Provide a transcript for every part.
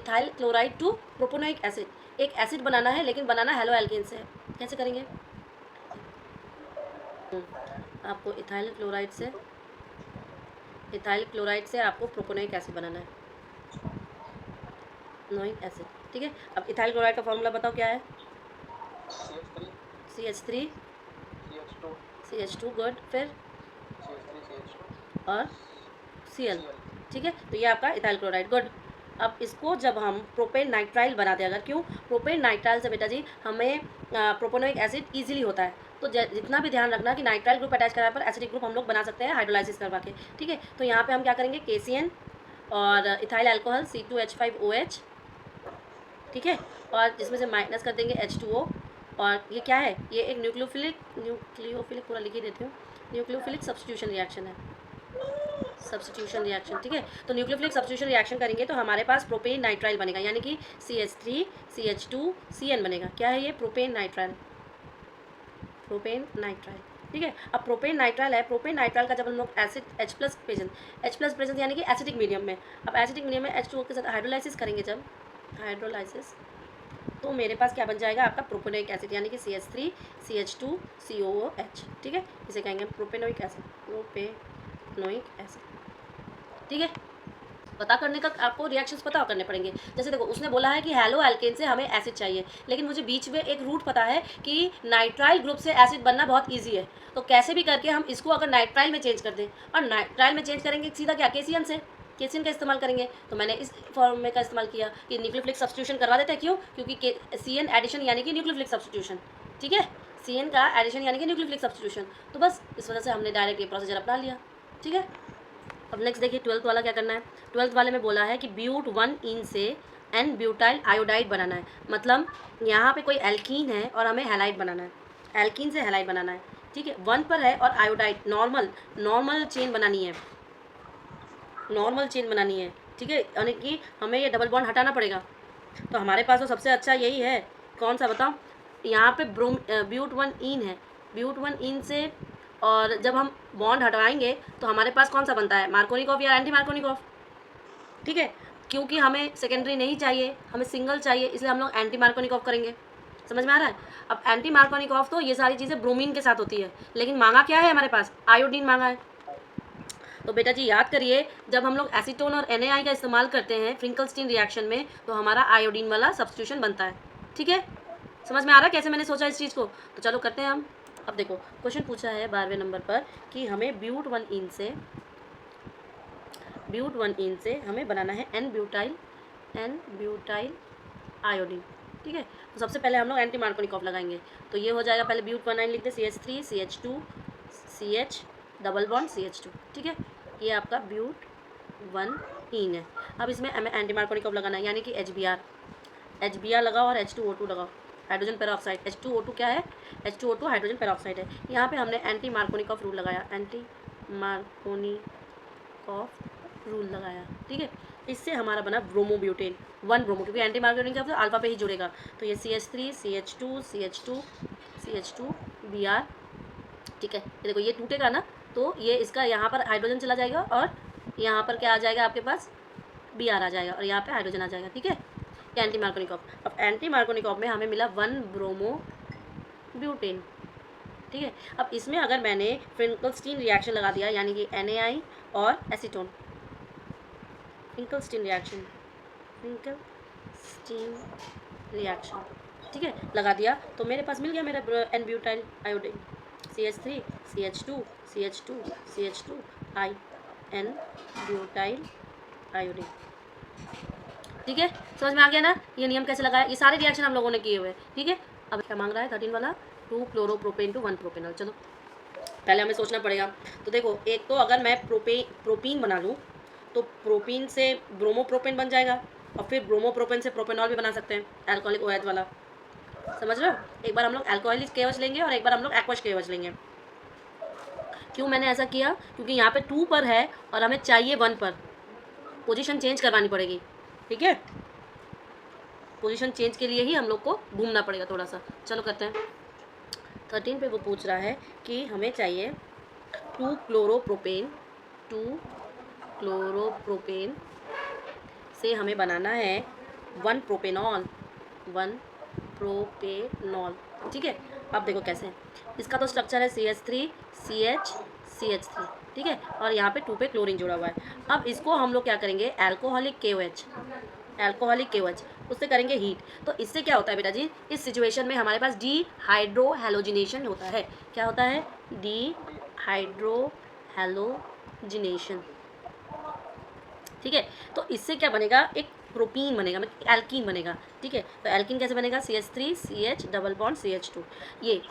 Ethyl chloride to propanoic acid. एक acid बनाना है लेकिन बनाना हेलो एल्केन से। कैसे करेंगे? आपको इथाइल क्लोराइड से आपको प्रोपोनोइक एसिड बनाना है, नोइक एसिड। ठीक है, अब इथाइल क्लोराइड का फॉर्मूला बताओ क्या है? CH3 CH2 गुड, फिर और Cl। ठीक है, तो ये आपका इथाइल क्लोराइड गुड। अब इसको जब हम प्रोपेन नाइट्राइल बनाते हैं, अगर क्यों प्रोपेन नाइट्राइल से बेटा जी हमें प्रोपोनोइक एसिड इजीली होता है। तो जितना भी ध्यान रखना कि नाइट्राइल ग्रुप अटैच कराने पर एसिडिक ग्रुप हम लोग बना सकते हैं हाइड्रोलाइसिस करवा के। ठीक है, तो यहाँ पे हम क्या करेंगे, KCN और इथाइल अल्कोहल C2H5OH। ठीक है, और जिसमें से माइनस कर देंगे H2O। और ये क्या है, ये एक न्यूक्लियोफिलिक पूरा लिख ही देती हूँ, न्यूक्लियोफिलिक सब्स्टिट्यूशन रिएक्शन है, सब्स्टिट्यूशन रिएक्शन। ठीक है, तो न्यूक्लियोफिलिक सब्स्टिट्यूशन रिएक्शन करेंगे तो हमारे पास प्रोपेन नाइट्राइल बनेगा, यानी कि CH3 CH2 CN बनेगा। क्या है ये? Propane nitrile. ठीक है, अब प्रोपेन नाइट्राइल है, प्रोपेन नाइट्राइल का जब हम लोग एसिड H+ प्रेजेंट यानी कि एसिडिक मीडियम में, अब एसिडिक मीडियम में H2O के साथ हाइड्रोलाइसिस करेंगे, जब हाइड्रोलाइसिस तो मेरे पास क्या बन जाएगा आपका प्रोपेनोइक एसिड, यानी कि CH3 CH2 COOH। ठीक है, इसे कहेंगे हम प्रोपेनोइक एसिड। ठीक है, पता करने का आपको रिएक्शंस पता करने पड़ेंगे। जैसे देखो, उसने बोला है कि हेलो एल्केन से हमें एसिड चाहिए, लेकिन मुझे बीच में एक रूट पता है कि नाइट्राइल ग्रुप से एसिड बनना बहुत ईजी है। तो कैसे भी करके हम इसको अगर नाइट्राइल में चेंज कर दें, और नाइट्राइल में चेंज करेंगे सीधा क्या, KCN से, KCN का इस्तेमाल करेंगे। तो मैंने इस फॉर्मूले का इस्तेमाल किया कि न्यूक्लियोफिलिक सब्स्टिट्यूशन करवा देते हैं। क्यों? क्योंकि CN एडिशन यानी कि न्यूक्लियोफिलिक सब्स्टिट्यूशन। ठीक है, CN का एडिशन यानी कि न्यूक्लियोफिलिक सब्स्टिट्यूशन। तो बस इस वजह से हमने डायरेक्ट ये प्रोसीजर अपना लिया। ठीक है, अब नेक्स्ट देखिए 12th वाला क्या करना है। 12th वाले में बोला है कि ब्यूट1 से N ब्यूटाइल आयोडाइड बनाना है। मतलब यहाँ पे कोई एल्कीन है और हमें हैलाइड बनाना है, एल्कीन से हैलाइड बनाना है। ठीक है, 1 पर है और आयोडाइड नॉर्मल चेन बनानी है, ठीक है, यानी कि हमें ये डबल बॉन्ड हटाना पड़ेगा। तो हमारे पास तो सबसे अच्छा यही है, कौन सा बताओ? यहाँ पे ब्यूट1 है, ब्यूट1 से, और जब हम बॉन्ड हटवाएंगे तो हमारे पास कौन सा बनता है, मार्कोनिकॉफ या एंटी मार्कोनिकॉफ। ठीक है, क्योंकि हमें सेकेंडरी नहीं चाहिए, हमें सिंगल चाहिए, इसलिए हम लोग एंटी मार्कोनिकॉफ करेंगे। समझ में आ रहा है? अब एंटी मार्कोनिकॉफ तो ये सारी चीज़ें ब्रोमीन के साथ होती है, लेकिन मांगा क्या है हमारे पास, आयोडीन मांगा है। तो बेटा जी याद करिए, जब हम लोग एसीटोन और NaI का इस्तेमाल करते हैं फ्रिंकलस्टीन रिएक्शन में, तो हमारा आयोडीन वाला सब्स्टिट्यूशन बनता है। ठीक है, समझ में आ रहा है कैसे मैंने सोचा इस चीज़ को? तो चलो करते हैं हम। अब देखो, क्वेश्चन पूछा है 12वें नंबर पर कि हमें ब्यूट1 से हमें बनाना है N ब्यूटाइल आयोडीन। ठीक है, तो सबसे पहले हम लोग एंटी मार्कोनिकॉफ लगाएंगे। तो ये हो जाएगा, पहले ब्यूट1 लिखते CH3 CH2 CH double bond CH2। ठीक है, ये आपका ब्यूट1 है। अब इसमें हमें एंटी मार्कोनिकॉफ लगाना है, यानी कि HBr लगाओ और H2O2 लगाओ, हाइड्रोजन पेरोक्साइड। H2O2 क्या है? H2O2 हाइड्रोजन पेरोक्साइड है। यहाँ पे हमने एंटी मार्कोनिकॉफ रूल लगाया, ठीक है, इससे हमारा बना ब्रोमोब्यूटेन 1 ब्रोमो, क्योंकि एंटी मार्कोनिकॉफ तो अल्फा पे ही जुड़ेगा। तो ये CH3 CH2 Br। ठीक है, ये देखो, ये टूटेगा ना, तो ये इसका यहाँ पर हाइड्रोजन चला जाएगा और यहाँ पर क्या आ जाएगा आपके पास, Br आ जाएगा, और यहाँ पे हाइड्रोजन आ जाएगा। ठीक है, ये एंटी मार्कोनिकॉफ। अब एंटी मार्कोनिकॉफ में हमें मिला 1 ब्रोमोब्यूटेन। ठीक है, अब इसमें अगर मैंने फ्रिंकलस्टीन रिएक्शन लगा दिया, यानी कि NaI और एसीटोन, फ्रिंकलस्टीन रिएक्शन, ठीक है, लगा दिया, तो मेरे पास मिल गया मेरा N butyl iodine, CH3 CH2 I N butyl iodine. ठीक है, समझ में आ गया ना ये नियम कैसे लगाया? ये सारे रिएक्शन हम लोगों ने किए हुए। ठीक है, अब क्या मांग रहा है 13 वाला, 2 क्लोरोप्रोपेन टू 1 प्रोपेनॉल। चलो पहले हमें सोचना पड़ेगा। तो देखो, एक तो अगर मैं प्रोपीन बना लूँ तो प्रोपीन से ब्रोमोप्रोपेन बन जाएगा, और फिर ब्रोमोप्रोपेन से प्रोपेनॉल भी बना सकते हैं, अल्कोहलिक OH वाला। समझ रहे हो? एक बार हम लोग अल्कोहलिक KOH लेंगे और एक बार हम लोग एक्वस KOH लेंगे। क्यों मैंने ऐसा किया? क्योंकि यहाँ पे 2 पर है और हमें चाहिए 1 पर, पोजीशन चेंज करवानी पड़ेगी। ठीक है, पोजीशन चेंज के लिए ही हम लोग को घूमना पड़ेगा थोड़ा सा। चलो करते हैं। 13 पे वो पूछ रहा है कि हमें चाहिए 2 क्लोरोप्रोपेन से हमें बनाना है 1 प्रोपेनॉल, 1 प्रोपेनॉल। ठीक है, अब देखो कैसे, इसका तो स्ट्रक्चर है CH3 CH CH3, ठीक है, और यहाँ पे 2 पे क्लोरीन जुड़ा हुआ है। अब इसको हम लोग क्या करेंगे, अल्कोहलिक KOH, अल्कोहलिक KOH, उससे करेंगे हीट। तो इससे क्या होता है बेटा जी, इस सिचुएशन में हमारे पास डीहाइड्रोहेलोजिनेशन होता है। क्या होता है, डीहाइड्रोहेलोजिनेशन। ठीक है, तो इससे क्या बनेगा, एक प्रोपीन बनेगा, मतलब एल्कीन बनेगा। ठीक है, तो एल्कीन कैसे बनेगा, CH3 CH double bond CH2,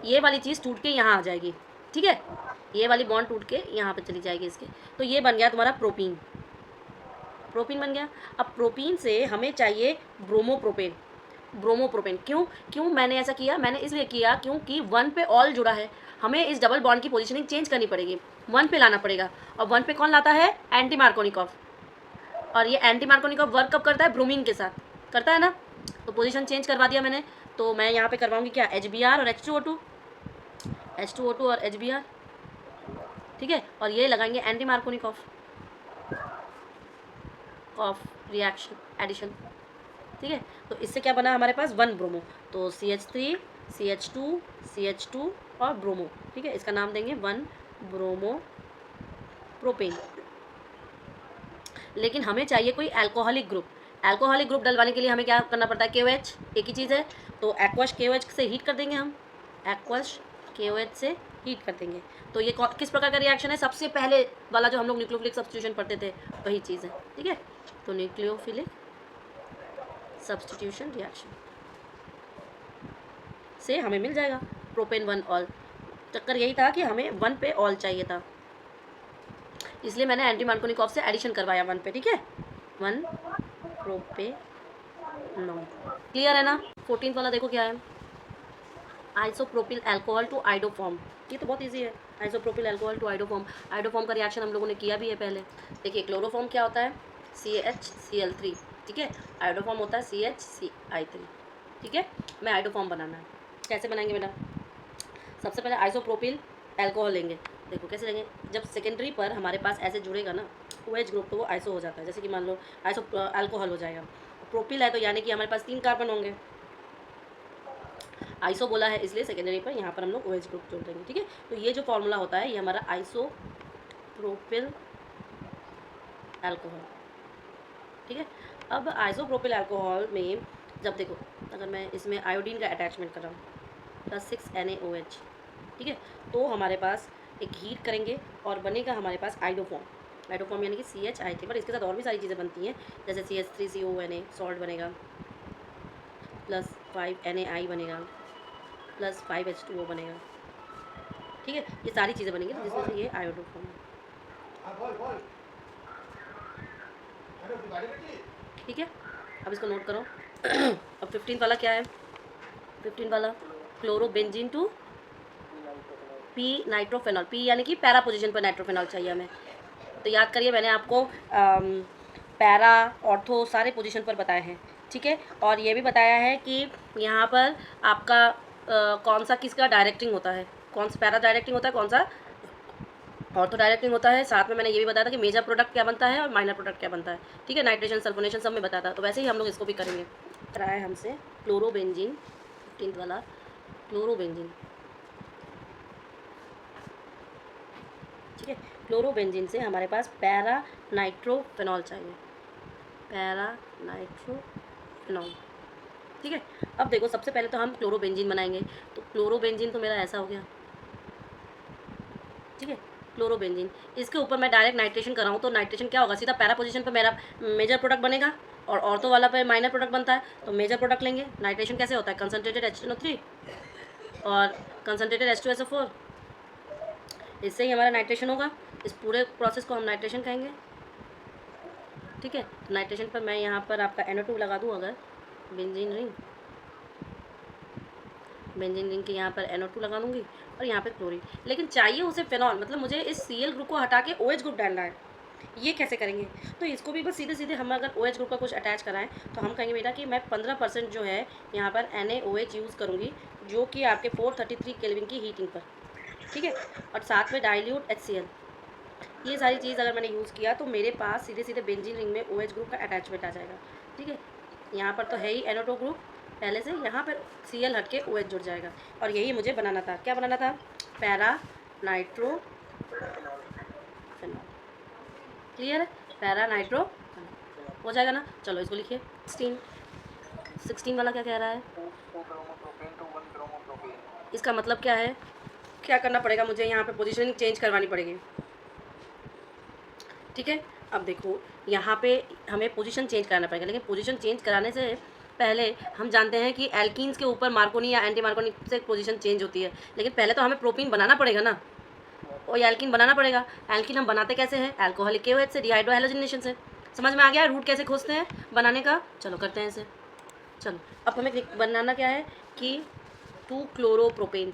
ये वाली चीज़ टूट के यहाँ आ जाएगी। ठीक है, ये वाली बॉन्ड टूट के यहाँ पे चली जाएगी इसके, तो ये बन गया तुम्हारा प्रोपीन, प्रोपीन बन गया। अब प्रोपीन से हमें चाहिए ब्रोमोप्रोपेन, ब्रोमोप्रोपेन। क्यों मैंने ऐसा किया, मैंने इसलिए किया क्योंकि 1 पे ऑल जुड़ा है, हमें इस डबल बॉन्ड की पोजीशनिंग चेंज करनी पड़ेगी, 1 पे लाना पड़ेगा। और 1 पे कौन लाता है, एंटी मार्कोनिकॉफ, और ये एंटी मार्कोनिकॉफ वर्क कब करता है, ब्रोमीन के साथ करता है ना। तो पोजीशन चेंज करवा दिया मैंने, तो मैं यहाँ पे करवाऊंगी क्या, HBr और H2O2, H2O2 और HBr। ठीक है, और ये लगाएंगे anti Markovnikov of reaction addition. ठीक है, तो इससे क्या बना हमारे पास, 1 ब्रोमो, तो CH3 CH2 CH2 और ब्रोमो। ठीक है, इसका नाम देंगे 1 ब्रोमो प्रोपेन। लेकिन हमें चाहिए कोई अल्कोहलिक ग्रुप, अल्कोहलिक ग्रुप डलवाने के लिए हमें क्या करना पड़ता है, KOH, एक ही चीज़ है, तो एक्वस KOH से हीट कर देंगे हम, एक्वस KOH से हीट कर देंगे। तो ये किस प्रकार का रिएक्शन है, सबसे पहले वाला जो हम लोग न्यूक्लियोफिलिक सब्स्टिट्यूशन पढ़ते थे वही चीज़ है। ठीक है, तो न्यूक्लियोफिलिक सब्स्टिट्यूशन रिएक्शन से हमें मिल जाएगा प्रोपेन 1 ऑल। चक्कर यही था कि हमें 1 पे ऑल चाहिए था, इसलिए मैंने एंटी मार्कोनिकॉफ से एडिशन करवाया 1 पे। ठीक है, 1 प्रोपेनॉल। क्लियर है ना। 14th वाला देखो क्या है, आइसोप्रोपिल अल्कोहल टू आइडोफॉर्म। ये तो बहुत इजी है, isopropyl alcohol to iodoform. Iodoform का रिएक्शन हम लोगों ने किया भी है पहले। देखिए क्लोरोफॉर्म क्या होता है, CHCl3। ठीक है, आइडोफॉर्म होता है CHCl3। ठीक है, हमें आइडोफॉर्म बनाना है। कैसे बनाएंगे बेटा, सबसे पहले आइसोप्रोपिल अल्कोहल लेंगे। देखो कैसे लेंगे, जब सेकेंडरी पर हमारे पास ऐसे जुड़ेगा ना OH ग्रुप, तो वो आइसो हो जाता है। जैसे कि मान लो आइसो अल्कोहल हो जाएगा, प्रोपिल है तो यानी कि हमारे पास 3 कार्बन होंगे, आइसो बोला है इसलिए सेकेंडरी पर यहाँ पर हम लोग OH ग्रुप जोड़ देंगे। ठीक है, तो ये जो फॉर्मूला होता है ये हमारा आइसोप्रोपिल अल्कोहल। ठीक है, अब आइसोप्रोपिल अल्कोहल में जब देखो, अगर मैं इसमें आयोडीन का अटैचमेंट कर रहा हूँ +6 NaOH, ठीक है, तो हमारे पास एक हीट करेंगे और बनेगा हमारे पास आइडोफॉर्म। आइडोफॉर्म यानी कि CHI3, पर इसके साथ और भी सारी चीज़ें बनती हैं, जैसे CH3CONA सॉल्ट बनेगा, +5 NaI बनेगा, +5 H2O बनेगा। ठीक है, ये सारी चीज़ें बनेंगी, तो जिसमें से ये आयोडोफॉर्म है। ठीक है, अब इसको नोट करो। अब 15 वाला क्या है, 15 वाला क्लोरोबेंजीन टू P नाइट्रोफेनॉल, P यानी कि पैरा पोजीशन पर नाइट्रोफेनॉल चाहिए हमें। तो याद करिए मैंने आपको पैरा ऑर्थो सारे पोजीशन पर बताए हैं। ठीक है, और ये भी बताया है कि यहाँ पर आपका कौन सा किसका डायरेक्टिंग होता है, कौन सा पैरा डायरेक्टिंग होता है, कौन सा ऑर्थो डायरेक्टिंग होता है। साथ में मैंने ये भी बताया था कि मेजर प्रोडक्ट क्या बनता है और माइनर प्रोडक्ट क्या बनता है। ठीक है, नाइट्रेशन सल्फोनेशन सब में बताया था, तो वैसे ही हम लोग इसको भी करेंगे। कराया हमसे क्लोरोबेंजीन, 15 वाला क्लोरोबेंजीन। ठीक है, क्लोरोबेंजीन से हमारे पास पैरा नाइट्रोफेनॉल चाहिए, पैरा नाइट्रोफेनॉल। ठीक है, अब देखो सबसे पहले तो हम क्लोरोबेंजीन बनाएंगे, तो क्लोरोबेंजीन तो मेरा ऐसा हो गया। ठीक है, क्लोरोबेंजीन, इसके ऊपर मैं डायरेक्ट नाइट्रेशन कराऊँ तो नाइट्रेशन क्या होगा, सीधा पैरा पोजीशन पर मेरा मेजर प्रोडक्ट बनेगा और ऑर्थो वाला पे माइनर प्रोडक्ट बनता है, तो मेजर प्रोडक्ट लेंगे। नाइट्रेशन कैसे होता है, कंसनट्रेटेड H2NO3 और कंसनट्रेटेड H2SO4, इससे ही हमारा नाइट्रेशन होगा। इस पूरे प्रोसेस को हम नाइट्रेशन कहेंगे। ठीक है, तो नाइट्रेशन पर मैं यहाँ पर आपका NO2 लगा दूँ, अगर बेंजीन रिंग के यहाँ पर NO2 लगा दूँगी और यहाँ पे क्लोरीन, लेकिन चाहिए उसे फेनॉल, मतलब मुझे इस Cl ग्रुप को हटा के OH ग्रुप डालना है। ये कैसे करेंगे, तो इसको भी बस सीधे सीधे हम अगर OH ग्रुप का कुछ अटैच कराएं तो हम कहेंगे बेटा कि मैं 15% जो है यहाँ पर NaOH यूज़ करूँगी, जो कि आपके 433 केल्विन की हीटिंग पर। ठीक है, और साथ में डाइल्यूट HCl, ये सारी चीज़ अगर मैंने यूज़ किया तो मेरे पास सीधे सीधे बेंजीन रिंग में OH ग्रुप का अटैचमेंट आ जाएगा। ठीक है, यहाँ पर तो है ही NO2 ग्रुप पहले से, यहाँ पर Cl हट के OH जुड़ जाएगा। और यही मुझे बनाना था, क्या बनाना था, पैरा नाइट्रो फिनॉल। क्लियर है, पैरा नाइट्रो हो जाएगा ना। चलो इसको लिखिए। 16 वाला क्या कह रहा है, इसका मतलब क्या है, क्या करना पड़ेगा मुझे, यहाँ पे पोजीशनिंग चेंज करवानी पड़ेगी। ठीक है, अब देखो यहाँ पे हमें पोजीशन चेंज कराना पड़ेगा, लेकिन पोजीशन चेंज कराने से पहले हम जानते हैं कि एल्कीन्स के ऊपर मार्कोनी या एंटी मार्कोनी से पोजीशन चेंज होती है, लेकिन पहले तो हमें प्रोपीन बनाना पड़ेगा ना, और एल्कीन बनाना पड़ेगा। एल्कीन हम बनाते कैसे हैं, अल्कोहलिक KOH से, डिहाइड्रो हैलोजिनेशन से। समझ में आ गया रूट कैसे खोजते हैं बनाने का। चलो करते हैं इसे। चलो अब हमें बनाना क्या है कि 2 क्लोरोप्रोपेन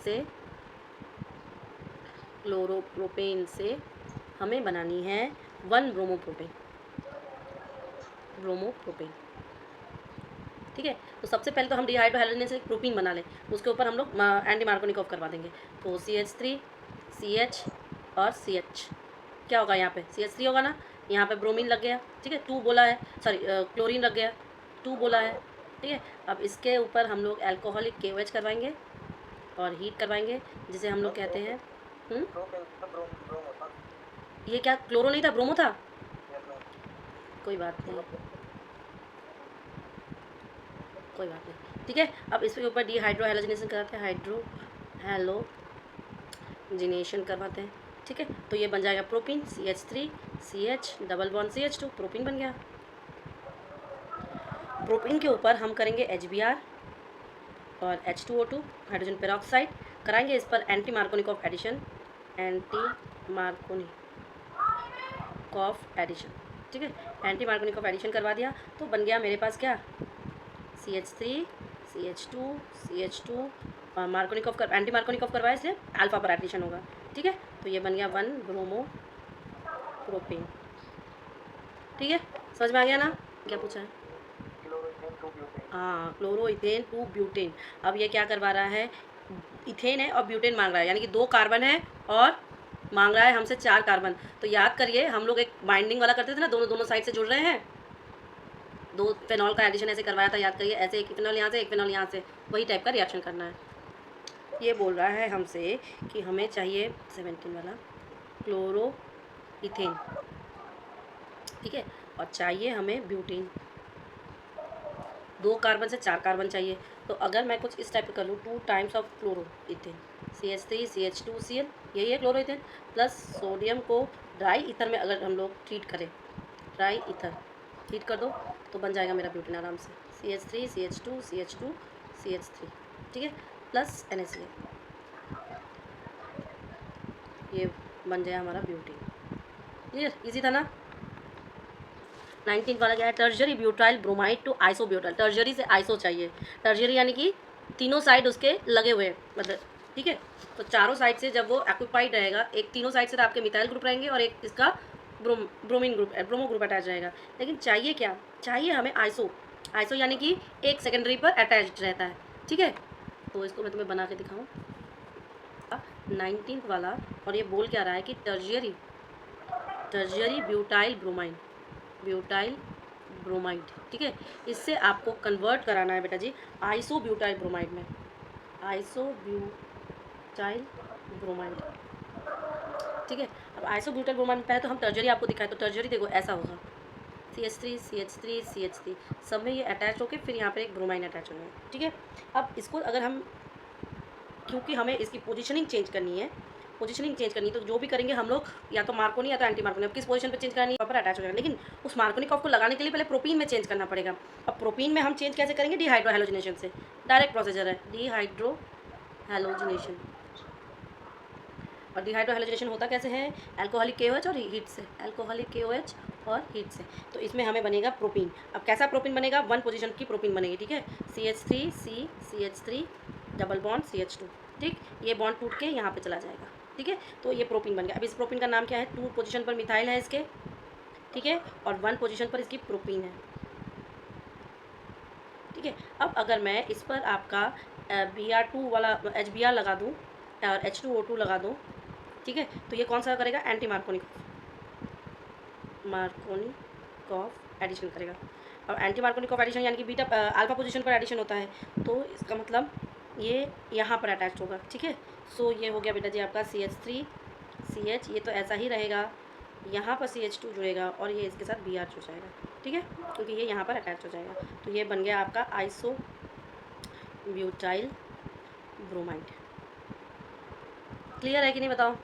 से हमें बनानी है 1 ब्रोमोप्रोपेन। ठीक है, तो सबसे पहले तो हम डिहाइड्रो हैलोजिनेशन से प्रोपीन बना लें, उसके ऊपर हम लोग एंटी मार्कोनिकॉफ करवा देंगे। तो CH3 CH और CH क्या होगा, यहाँ पे CH3 होगा ना, यहाँ पे ब्रोमीन लग गया। ठीक है, 2 बोला है, सॉरी क्लोरीन लग गया, 2 बोला है। ठीक है, अब इसके ऊपर हम लोग अल्कोहलिक KOH करवाएंगे और हीट करवाएंगे, जिसे हम लोग कहते हैं ये क्या क्लोरो नहीं था, ब्रोमो था, कोई बात नहीं, कोई बात नहीं। ठीक है, अब इसके ऊपर डिहाइड्रो हैलोजिनेशन कराते हैं, हाइड्रो हैलोजिनेशन करवाते हैं। ठीक है, तो ये बन जाएगा propene, CH3 CH double bond CH2, propene बन गया। प्रोपीन के ऊपर हम करेंगे HBr और H2O2 हाइड्रोजन पेरोक्साइड कराएंगे, इस पर एंटी मार्कोनिकॉफ एडिशन, ठीक है, एंटी मार्कोनिकॉफ एडिशन करवा दिया, तो बन गया मेरे पास क्या, CH3 CH2 और मार्कोनिकॉफ कर एंटी मार्कोनिकॉफ करवाए, इसलिए अल्फा पर एडिशन होगा। ठीक है, तो ये बन गया 1 ब्रोमोप्रोपेन। ठीक है, समझ में आ गया ना, क्या पूछा है, हाँ क्लोरोइथेन 2 ब्यूटेन। अब ये क्या करवा रहा है, इथेन है और ब्यूटेन मांग रहा है, यानी कि 2 कार्बन है और मांग रहा है हमसे 4 कार्बन। तो याद करिए हम लोग एक बाइंडिंग वाला करते थे ना, दोनों साइड से जुड़ रहे हैं, 2 फेनॉल का एडिशन ऐसे करवाया था, याद करिए, ऐसे एक फेनॉल यहाँ से एक फेनॉल यहाँ से, वही टाइप का रिएक्शन करना है। ये बोल रहा है हमसे कि हमें चाहिए 17 वाला क्लोरोइथेन। ठीक है, और चाहिए हमें ब्यूटेन, 2 कार्बन से 4 कार्बन चाहिए। तो अगर मैं कुछ इस टाइप का कर लूँ, 2 times of chloroethane, CH3 CH2Cl, यही है क्लोरोइथेन, प्लस सोडियम को ड्राई ईथर में अगर हम लोग ट्रीट करें, ड्राई ईथर हीट कर दो तो बन जाएगा मेरा ब्यूटेन आराम से, CH3 CH2 CH2 CH3। ठीक है, प्लस NaCl, ये बन जाए हमारा ब्यूटेन। क्लियर, इजी था ना। 19 वाला क्या है, tertiary butyl bromide to iso butyl. Tertiary से आइसो चाहिए, टर्जरी यानी कि तीनों साइड उसके लगे हुए मतलब। ठीक है, तो चारों साइड से जब वो ऑक्यूपाइड रहेगा, एक तीनों साइड से तो आपके मिथाइल ग्रुप रहेंगे और एक इसका bromine group bromo group attach रहेगा। लेकिन चाहिए क्या, चाहिए हमें आइसो, आइसो यानी कि एक सेकेंडरी पर अटैच्ड रहता है। ठीक है, तो इसको मैं तुम्हें बना के दिखाऊँ, 19 वाला, और ये बोल क्या रहा है कि टर्जरी ब्यूटाइल ब्रोमाइड। ठीक है, इससे आपको कन्वर्ट कराना है बेटा जी आइसो ब्यूटाइल ब्रोमाइड में, आइसो ब्यूटाइल ब्रोमाइड। ठीक है, अब आइसो ब्यूटाइल ब्रोमाइड पहले तो हम टर्जरी आपको दिखाएं, तो टर्जरी देखो ऐसा होगा, CH3 सब में ये अटैच होकर फिर यहाँ पर एक ब्रोमाइन अटैच होंगे। ठीक है, अब इसको अगर हम, क्योंकि हमें इसकी पोजीशनिंग चेंज करनी है, तो जो भी करेंगे हम लोग या तो मार्कोनी या तो एंटी मार्कोनी, अब किस पोजीशन पे चेंज करनी है, पर अटैच हो जाएगा। लेकिन उस मार्कोनिकॉफ को लगाने के लिए पहले प्रोपीन में चेंज करना पड़ेगा। अब प्रोपीन में हम चेंज कैसे करेंगे, डिहाइड्रो हैलोजिनेशन से, डायरेक्ट प्रोसीजर है डिहाइड्रो हैलोजिनेशन। और डिहाइड्रो हैलोजिनेशन होता कैसे है, अल्कोहलिक KOH और हीट से, तो इसमें हमें बनेगा प्रोपीन। अब कैसा प्रोपीन बनेगा, 1 पोजीशन की प्रोपीन बनेगी। ठीक है, CH3 डबल बॉन्ड CH2। ठीक, ये बॉन्ड टूट के यहाँ पे चला जाएगा। ठीक है, तो ये प्रोपीन बन गया। अब इस प्रोपीन का नाम क्या है, 2 पोजीशन पर मिथाइल है इसके, ठीक है, और 1 पोजीशन पर इसकी प्रोपीन है। ठीक है, अब अगर मैं इस पर आपका Br2 वाला HBr लगा दूँ और H2O2 लगा दूँ, ठीक है, तो ये कौन सा करेगा, एंटी मार्कोनिकॉफ एडिशन करेगा। और एंटी मार्कोनिक एडिशन यानी कि बीटा अल्फा पोजीशन पर एडिशन होता है, तो इसका मतलब ये यहाँ पर अटैच होगा। ठीक है, सो ये हो गया बेटा जी आपका CH3 CH, ये तो ऐसा ही रहेगा, यहाँ पर CH2 जुड़ेगा और ये इसके साथ Br जुड़ जाएगा। ठीक है, क्योंकि ये यहाँ पर अटैच हो जाएगा, तो ये बन गया आपका आइसो ब्यूटाइल ब्रोमाइड। क्लियर है कि नहीं बताओ?